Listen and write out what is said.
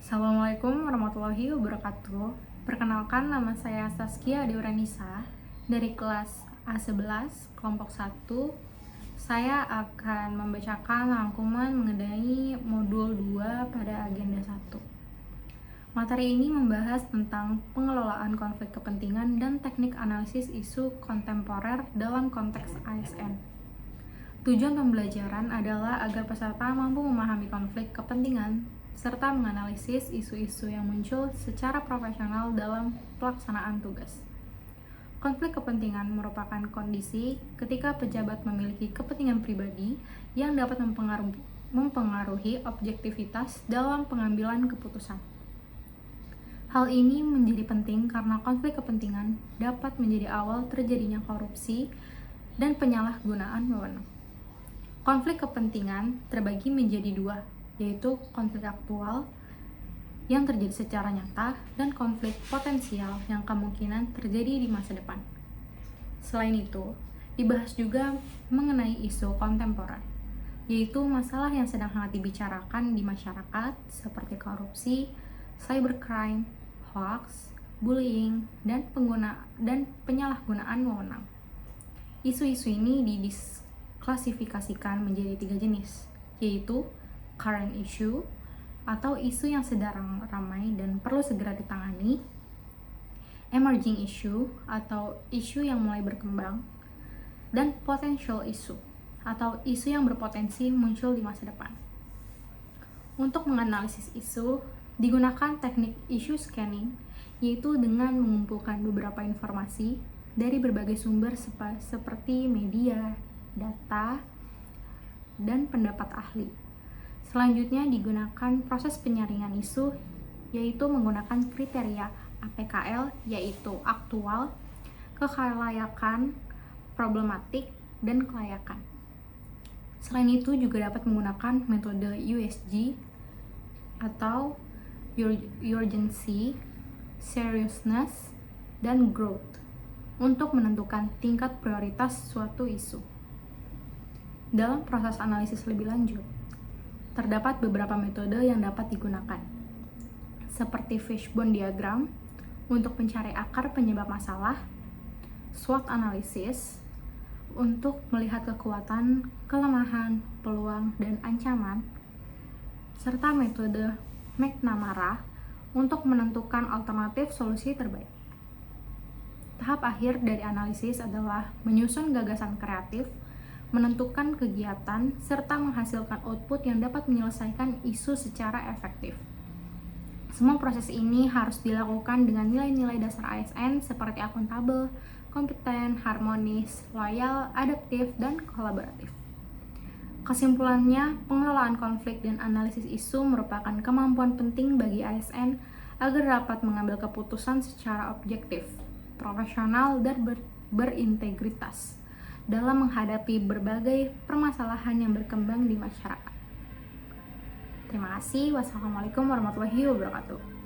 Assalamualaikum warahmatullahi wabarakatuh. Perkenalkan, nama saya Saskia Deuranisa dari kelas A11 kelompok 1. Saya akan membacakan rangkuman mengenai modul 2 pada agenda 1. Materi ini membahas tentang pengelolaan konflik kepentingan dan teknik analisis isu kontemporer dalam konteks ASN. Tujuan pembelajaran adalah agar peserta mampu memahami konflik kepentingan serta menganalisis isu-isu yang muncul secara profesional dalam pelaksanaan tugas. Konflik kepentingan merupakan kondisi ketika pejabat memiliki kepentingan pribadi yang dapat mempengaruhi objektivitas dalam pengambilan keputusan. Hal ini menjadi penting karena konflik kepentingan dapat menjadi awal terjadinya korupsi dan penyalahgunaan wewenang. Konflik kepentingan terbagi menjadi dua, yaitu konflik aktual yang terjadi secara nyata dan konflik potensial yang kemungkinan terjadi di masa depan. Selain itu, dibahas juga mengenai isu kontemporer, yaitu masalah yang sedang hangat dibicarakan di masyarakat seperti korupsi, cybercrime, hoax, bullying, dan penyalahgunaan wewenang. Isu-isu ini diklasifikasikan menjadi 3 jenis, yaitu current issue atau isu yang sedang ramai dan perlu segera ditangani, emerging issue atau isu yang mulai berkembang, dan potential issue atau isu yang berpotensi muncul di masa depan. Untuk menganalisis isu, digunakan teknik issue scanning, yaitu dengan mengumpulkan beberapa informasi dari berbagai sumber seperti media, data, dan pendapat ahli. Selanjutnya digunakan proses penyaringan isu, yaitu menggunakan kriteria APKL, yaitu aktual, kelayakan, problematik, dan kelayakan. Selain itu juga dapat menggunakan metode USG atau urgency, seriousness, dan growth untuk menentukan tingkat prioritas suatu isu. Dalam proses analisis lebih lanjut, terdapat beberapa metode yang dapat digunakan, seperti fishbone diagram untuk mencari akar penyebab masalah, SWOT analysis untuk melihat kekuatan, kelemahan, peluang, dan ancaman, serta metode McNamara untuk menentukan alternatif solusi terbaik. Tahap akhir dari analisis adalah menyusun gagasan kreatif, menentukan kegiatan, serta menghasilkan output yang dapat menyelesaikan isu secara efektif. Semua proses ini harus dilakukan dengan nilai-nilai dasar ASN seperti akuntabel, kompeten, harmonis, loyal, adaptif, dan kolaboratif. Kesimpulannya, pengelolaan konflik dan analisis isu merupakan kemampuan penting bagi ASN agar dapat mengambil keputusan secara objektif, profesional, dan berintegritas dalam menghadapi berbagai permasalahan yang berkembang di masyarakat. Terima kasih. Wassalamualaikum warahmatullahi wabarakatuh.